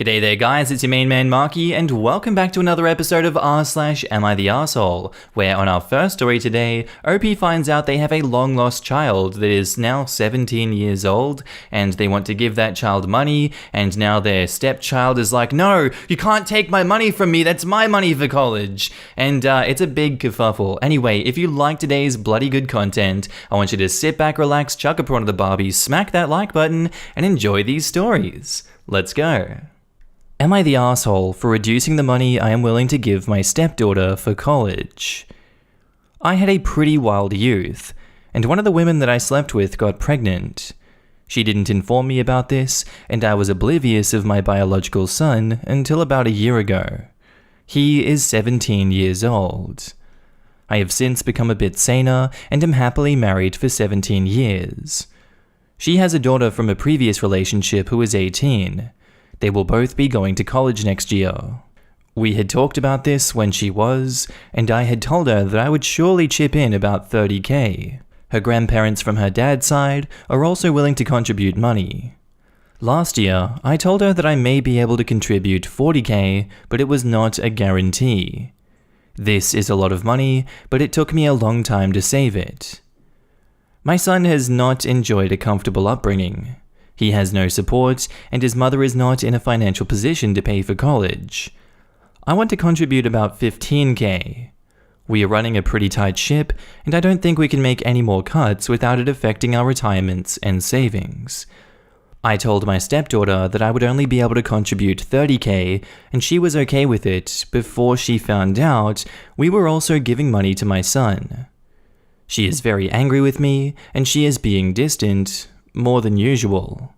G'day there guys, it's your main man Markee, and welcome back to another episode of r/Am I the Arsehole, where on our first story today, OP finds out they have a long-lost child that is now 17 years old, and they want to give that child money, and now their stepchild is like, no, you can't take my money from me, that's my money for college, and it's a big kerfuffle. Anyway, if you like today's bloody good content, I want you to sit back, relax, chuck a prawn to the Barbie, smack that like button, and enjoy these stories. Let's go. Am I the asshole for reducing the money I am willing to give my stepdaughter for college? I had a pretty wild youth, and one of the women that I slept with got pregnant. She didn't inform me about this, and I was oblivious of my biological son until about a year ago. He is 17 years old. I have since become a bit saner and am happily married for 17 years. She has a daughter from a previous relationship who is 18. They will both be going to college next year. We had talked about this when she was, and I had told her that I would surely chip in about $30,000. Her grandparents from her dad's side are also willing to contribute money. Last year, I told her that I may be able to contribute $40,000, but it was not a guarantee. This is a lot of money, but it took me a long time to save it. My son has not enjoyed a comfortable upbringing. He has no support, and his mother is not in a financial position to pay for college. I want to contribute about $15,000. We are running a pretty tight ship, and I don't think we can make any more cuts without it affecting our retirements and savings. I told my stepdaughter that I would only be able to contribute $30,000, and she was okay with it before she found out we were also giving money to my son. She is very angry with me, and she is being distant, more than usual.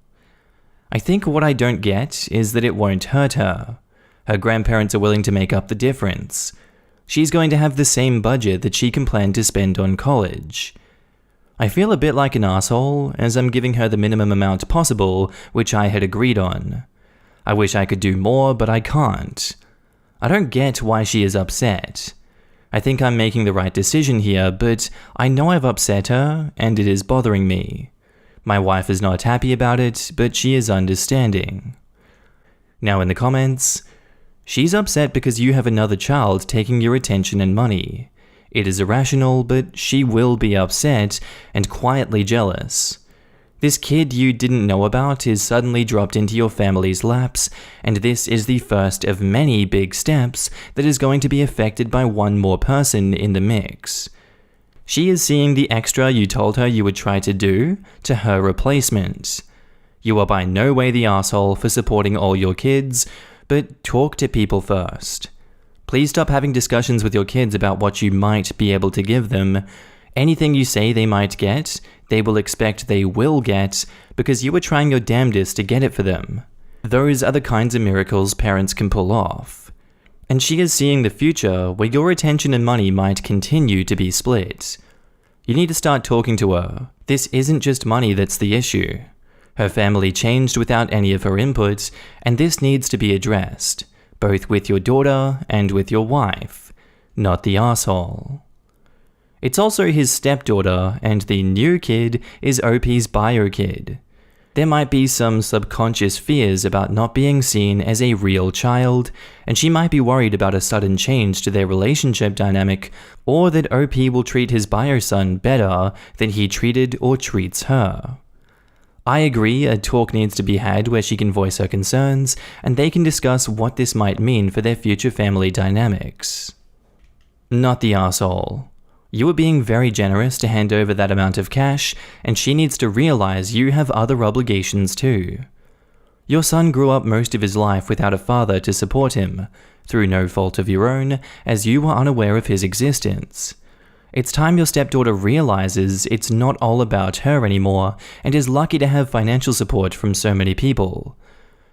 I think what I don't get is that it won't hurt her. Her grandparents are willing to make up the difference. She's going to have the same budget that she can plan to spend on college. I feel a bit like an asshole as I'm giving her the minimum amount possible, which I had agreed on. I wish I could do more, but I can't. I don't get why she is upset. I think I'm making the right decision here, but I know I've upset her, and it is bothering me. My wife is not happy about it, but she is understanding. Now in the comments, she's upset because you have another child taking your attention and money. It is irrational, but she will be upset and quietly jealous. This kid you didn't know about is suddenly dropped into your family's laps, and this is the first of many big steps that is going to be affected by one more person in the mix. She is seeing the extra you told her you would try to do to her replacement. You are by no way the asshole for supporting all your kids, but talk to people first. Please stop having discussions with your kids about what you might be able to give them. Anything you say they might get, they will expect they will get because you are trying your damnedest to get it for them. Those are the kinds of miracles parents can pull off. And she is seeing the future where your attention and money might continue to be split. You need to start talking to her. This isn't just money that's the issue. Her family changed without any of her input, and this needs to be addressed, both with your daughter and with your wife, not the asshole. It's also his stepdaughter, and the new kid is OP's bio kid. There might be some subconscious fears about not being seen as a real child, and she might be worried about a sudden change to their relationship dynamic, or that OP will treat his bio son better than he treated or treats her. I agree a talk needs to be had where she can voice her concerns, and they can discuss what this might mean for their future family dynamics. Not the asshole. You are being very generous to hand over that amount of cash, and she needs to realize you have other obligations too. Your son grew up most of his life without a father to support him, through no fault of your own, as you were unaware of his existence. It's time your stepdaughter realizes it's not all about her anymore, and is lucky to have financial support from so many people.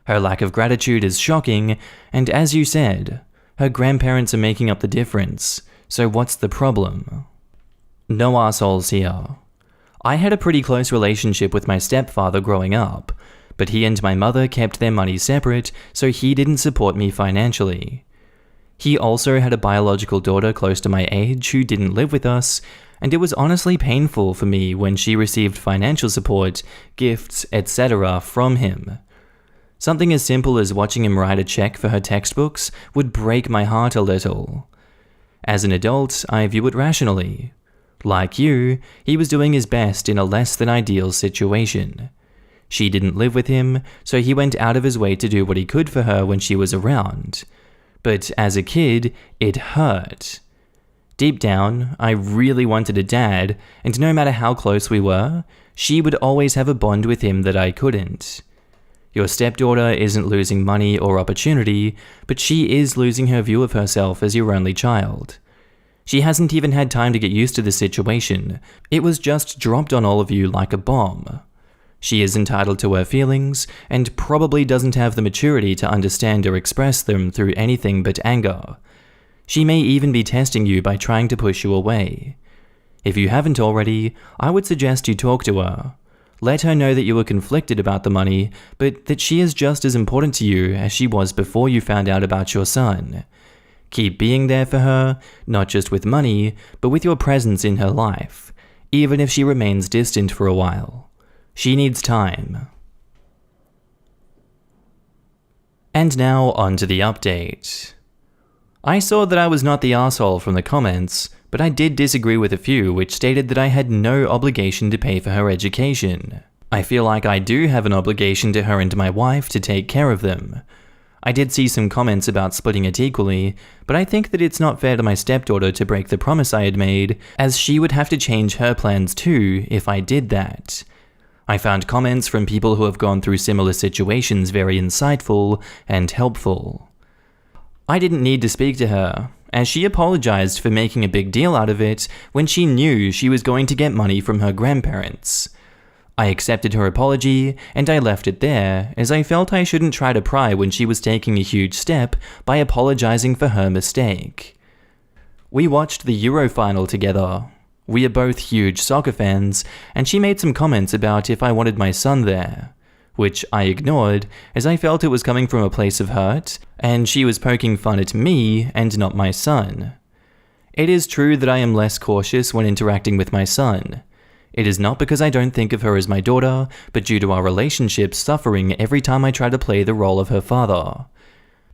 Her lack of gratitude is shocking, and as you said, her grandparents are making up the difference. So what's the problem? No assholes here. I had a pretty close relationship with my stepfather growing up, but he and my mother kept their money separate, so he didn't support me financially. He also had a biological daughter close to my age who didn't live with us, and it was honestly painful for me when she received financial support, gifts, etc. from him. Something as simple as watching him write a check for her textbooks would break my heart a little. As an adult, I view it rationally. Like you, he was doing his best in a less than ideal situation. She didn't live with him, so he went out of his way to do what he could for her when she was around. But as a kid, it hurt. Deep down, I really wanted a dad, and no matter how close we were, she would always have a bond with him that I couldn't. Your stepdaughter isn't losing money or opportunity, but she is losing her view of herself as your only child. She hasn't even had time to get used to the situation. It was just dropped on all of you like a bomb. She is entitled to her feelings, and probably doesn't have the maturity to understand or express them through anything but anger. She may even be testing you by trying to push you away. If you haven't already, I would suggest you talk to her. Let her know that you were conflicted about the money, but that she is just as important to you as she was before you found out about your son. Keep being there for her, not just with money, but with your presence in her life, even if she remains distant for a while. She needs time. And now on to the update. I saw that I was not the asshole from the comments, but I did disagree with a few which stated that I had no obligation to pay for her education. I feel like I do have an obligation to her and my wife to take care of them. I did see some comments about splitting it equally, but I think that it's not fair to my stepdaughter to break the promise I had made, as she would have to change her plans too if I did that. I found comments from people who have gone through similar situations very insightful and helpful. I didn't need to speak to her, as she apologized for making a big deal out of it when she knew she was going to get money from her grandparents. I accepted her apology, and I left it there, as I felt I shouldn't try to pry when she was taking a huge step by apologizing for her mistake. We watched the Euro final together. We are both huge soccer fans, and she made some comments about if I wanted my son there, which I ignored as I felt it was coming from a place of hurt, and she was poking fun at me and not my son. It is true that I am less cautious when interacting with my son. It is not because I don't think of her as my daughter, but due to our relationship suffering every time I try to play the role of her father.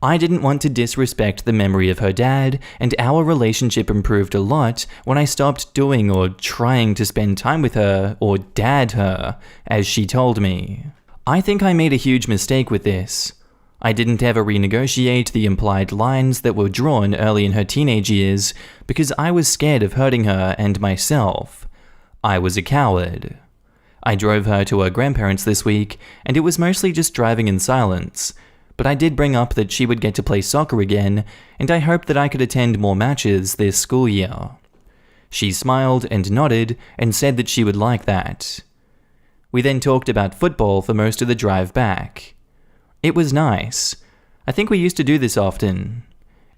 I didn't want to disrespect the memory of her dad, and our relationship improved a lot when I stopped doing or trying to spend time with her, or dad her, as she told me. I think I made a huge mistake with this. I didn't ever renegotiate the implied lines that were drawn early in her teenage years because I was scared of hurting her and myself. I was a coward. I drove her to her grandparents this week, and it was mostly just driving in silence, but I did bring up that she would get to play soccer again, and I hoped that I could attend more matches this school year. She smiled and nodded and said that she would like that. We then talked about football for most of the drive back. It was nice. I think we used to do this often.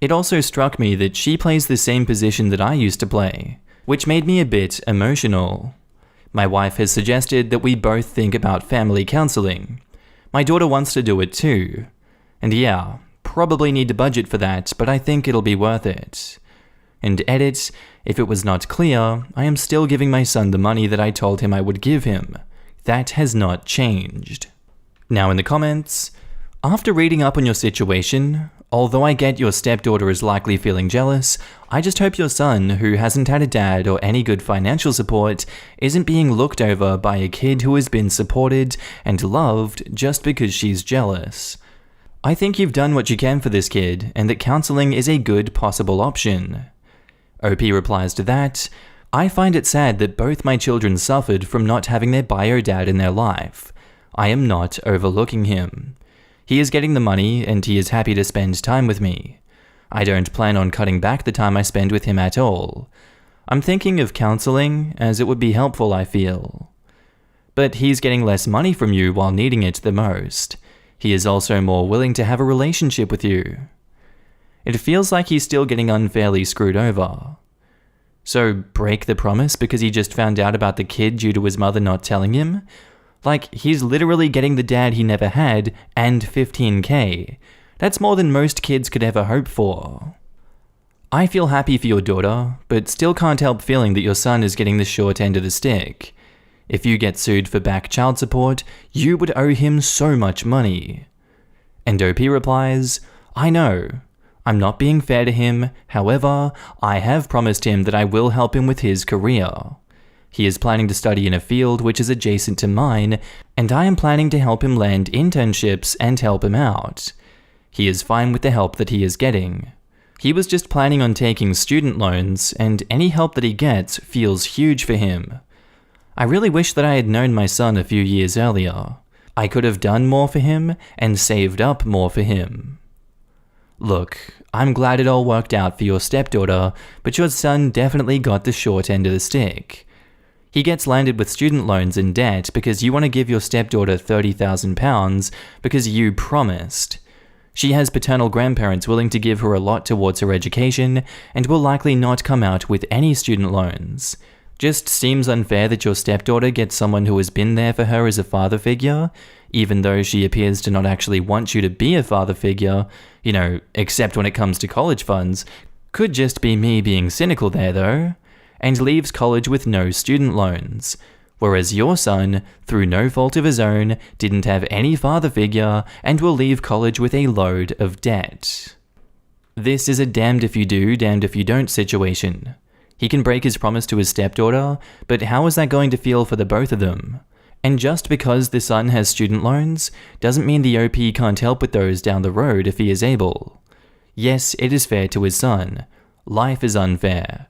It also struck me that she plays the same position that I used to play, which made me a bit emotional. My wife has suggested that we both think about family counseling. My daughter wants to do it too. And yeah, probably need to budget for that, but I think it'll be worth it. And edit, if it was not clear, I am still giving my son the money that I told him I would give him. That has not changed. Now in the comments, after reading up on your situation, although I get your stepdaughter is likely feeling jealous, I just hope your son, who hasn't had a dad or any good financial support, isn't being looked over by a kid who has been supported and loved just because she's jealous. I think you've done what you can for this kid, and that counseling is a good possible option. OP replies to that, I find it sad that both my children suffered from not having their bio dad in their life. I am not overlooking him. He is getting the money, and he is happy to spend time with me. I don't plan on cutting back the time I spend with him at all. I'm thinking of counseling, as it would be helpful, I feel. But he's getting less money from you while needing it the most. He is also more willing to have a relationship with you. It feels like he's still getting unfairly screwed over. So break the promise because he just found out about the kid due to his mother not telling him? Like, he's literally getting the dad he never had and $15,000. That's more than most kids could ever hope for. I feel happy for your daughter, but still can't help feeling that your son is getting the short end of the stick. If you get sued for back child support, you would owe him so much money. And OP replies, "I know. I'm not being fair to him, however, I have promised him that I will help him with his career. He is planning to study in a field which is adjacent to mine, and I am planning to help him land internships and help him out. He is fine with the help that he is getting. He was just planning on taking student loans, and any help that he gets feels huge for him. I really wish that I had known my son a few years earlier. I could have done more for him and saved up more for him. Look, I'm glad it all worked out for your stepdaughter, but your son definitely got the short end of the stick. He gets landed with student loans and debt because you want to give your stepdaughter £30,000 because you promised. She has paternal grandparents willing to give her a lot towards her education and will likely not come out with any student loans. Just seems unfair that your stepdaughter gets someone who has been there for her as a father figure, even though she appears to not actually want you to be a father figure, except when it comes to college funds. Could just be me being cynical there though. And leaves college with no student loans. Whereas your son, through no fault of his own, didn't have any father figure and will leave college with a load of debt. This is a damned if you do, damned if you don't situation. He can break his promise to his stepdaughter, but how is that going to feel for the both of them? And just because the son has student loans, doesn't mean the OP can't help with those down the road if he is able. Yes, it is fair to his son. Life is unfair.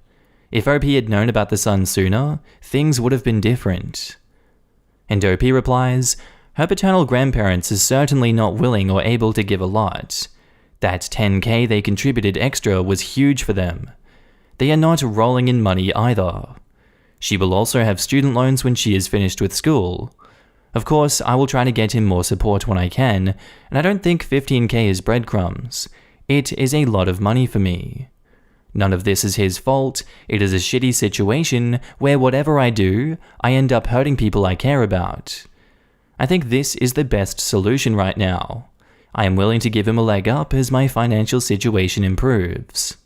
If OP had known about the son sooner, things would have been different. And OP replies, her paternal grandparents is certainly not willing or able to give a lot. That $10,000 they contributed extra was huge for them. They are not rolling in money either. She will also have student loans when she is finished with school. Of course, I will try to get him more support when I can, and I don't think $15,000 is breadcrumbs. It is a lot of money for me. None of this is his fault. It is a shitty situation where whatever I do, I end up hurting people I care about. I think this is the best solution right now. I am willing to give him a leg up as my financial situation improves."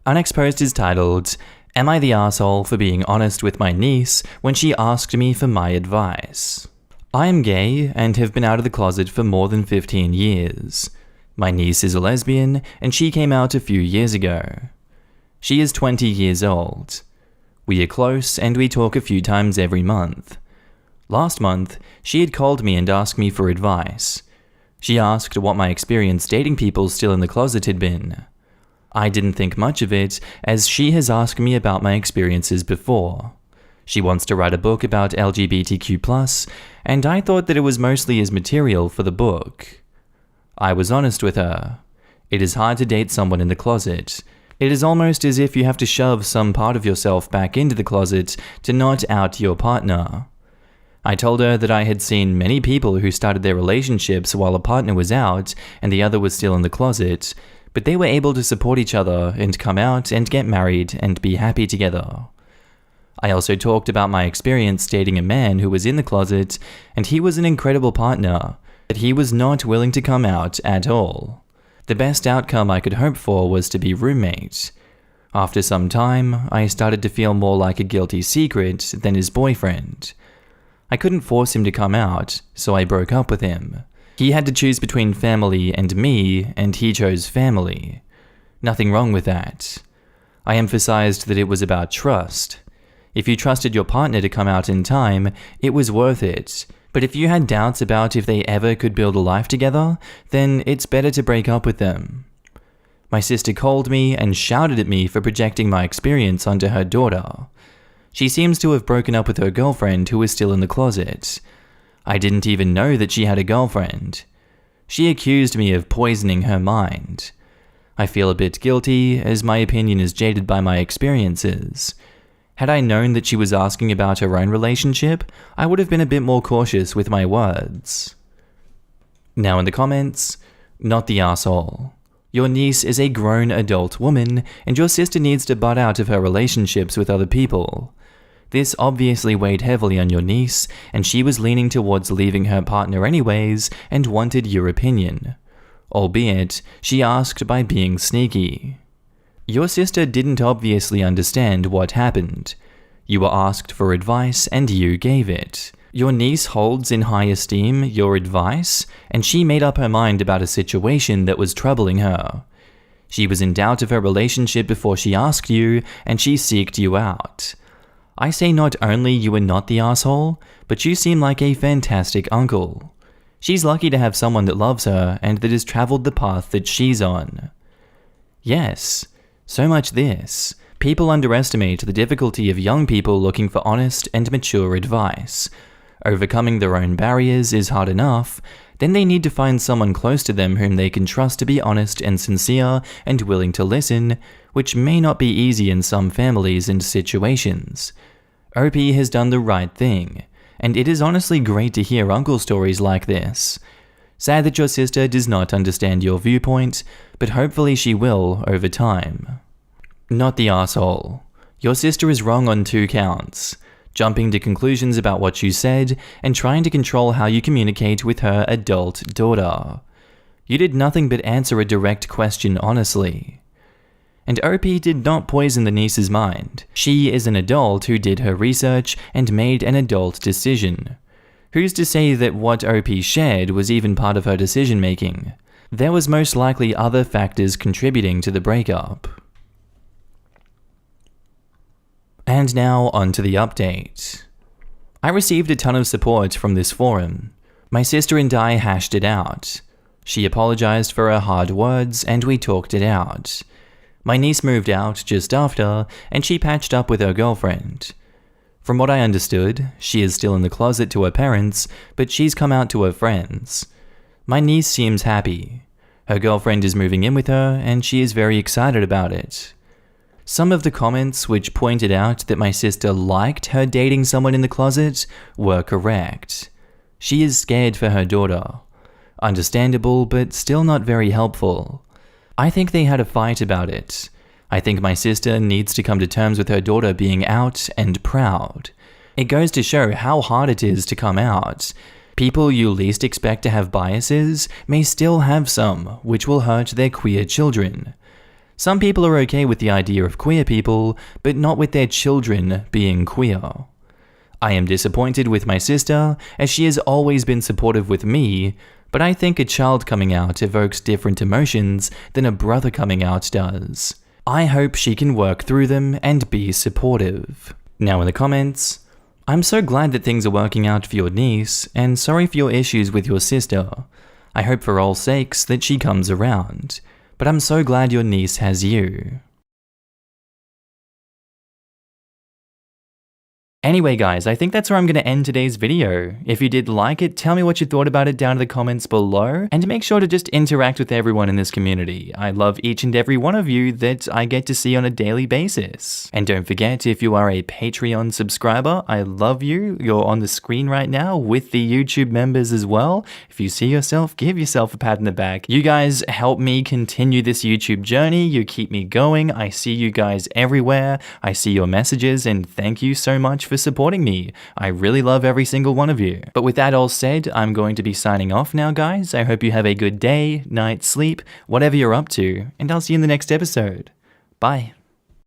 Our next post is titled, "Am I the asshole for being honest with my niece when she asked me for my advice? I am gay and have been out of the closet for more than 15 years. My niece is a lesbian, and she came out a few years ago. She is 20 years old. We are close, and we talk a few times every month. Last month, she had called me and asked me for advice. She asked what my experience dating people still in the closet had been. I didn't think much of it, as she has asked me about my experiences before. She wants to write a book about LGBTQ+, and I thought that it was mostly as material for the book. I was honest with her. It is hard to date someone in the closet. It is almost as if you have to shove some part of yourself back into the closet to not out your partner. I told her that I had seen many people who started their relationships while a partner was out and the other was still in the closet, but they were able to support each other and come out and get married and be happy together. I also talked about my experience dating a man who was in the closet, and he was an incredible partner, but he was not willing to come out at all. The best outcome I could hope for was to be roommates. After some time, I started to feel more like a guilty secret than his boyfriend. I couldn't force him to come out, so I broke up with him. He had to choose between family and me, and he chose family. Nothing wrong with that. I emphasized that it was about trust. If you trusted your partner to come out in time, it was worth it. But if you had doubts about if they ever could build a life together, then it's better to break up with them. My sister called me and shouted at me for projecting my experience onto her daughter. She seems to have broken up with her girlfriend who was still in the closet. I didn't even know that she had a girlfriend. She accused me of poisoning her mind. I feel a bit guilty, as my opinion is jaded by my experiences. Had I known that she was asking about her own relationship, I would have been a bit more cautious with my words." Now in the comments, "Not the asshole. Your niece is a grown adult woman, and your sister needs to butt out of her relationships with other people. This obviously weighed heavily on your niece, and she was leaning towards leaving her partner anyways and wanted your opinion. Albeit, she asked by being sneaky. Your sister didn't obviously understand what happened. You were asked for advice and you gave it. Your niece holds in high esteem your advice, and she made up her mind about a situation that was troubling her. She was in doubt of her relationship before she asked you, and she seeked you out. I say not only you are not the asshole, but you seem like a fantastic uncle. She's lucky to have someone that loves her and that has traveled the path that she's on. Yes, so much this. People underestimate the difficulty of young people looking for honest and mature advice. Overcoming their own barriers is hard enough, then they need to find someone close to them whom they can trust to be honest and sincere and willing to listen, which may not be easy in some families and situations. OP has done the right thing, and it is honestly great to hear uncle stories like this. Sad that your sister does not understand your viewpoint, but hopefully she will over time. Not the asshole. Your sister is wrong on 2 counts. Jumping to conclusions about what you said and trying to control how you communicate with her adult daughter. You did nothing but answer a direct question honestly. And OP did not poison the niece's mind. She is an adult who did her research and made an adult decision. Who's to say that what OP shared was even part of her decision making? There was most likely other factors contributing to the breakup. And now onto the update. I received a ton of support from this forum. My sister and I hashed it out. She apologized for her hard words and we talked it out. My niece moved out just after and she patched up with her girlfriend. From what I understood, she is still in the closet to her parents, but she's come out to her friends. My niece seems happy. Her girlfriend is moving in with her and she is very excited about it. Some of the comments which pointed out that my sister liked her dating someone in the closet were correct. She is scared for her daughter. Understandable, but still not very helpful. I think they had a fight about it. I think my sister needs to come to terms with her daughter being out and proud. It goes to show how hard it is to come out. People you least expect to have biases may still have some, which will hurt their queer children. Some people are okay with the idea of queer people, but not with their children being queer. I am disappointed with my sister, as she has always been supportive with me, but I think a child coming out evokes different emotions than a brother coming out does. I hope she can work through them and be supportive. Now in the comments, I'm so glad that things are working out for your niece, and sorry for your issues with your sister. I hope for all sakes that she comes around. But I'm so glad your niece has you. Anyway guys, I think that's where I'm going to end today's video. If you did like it, tell me what you thought about it down in the comments below, and make sure to just interact with everyone in this community. I love each and every one of you that I get to see on a daily basis. And don't forget, if you are a Patreon subscriber, I love you. You're on the screen right now with the YouTube members as well. If you see yourself, give yourself a pat in the back. You guys help me continue this YouTube journey. You keep me going. I see you guys everywhere. I see your messages, and thank you so much for supporting me. I really love every single one of you. But with that all said, I'm going to be signing off now, guys. I hope you have a good day, night, sleep, whatever you're up to, and I'll see you in the next episode. Bye.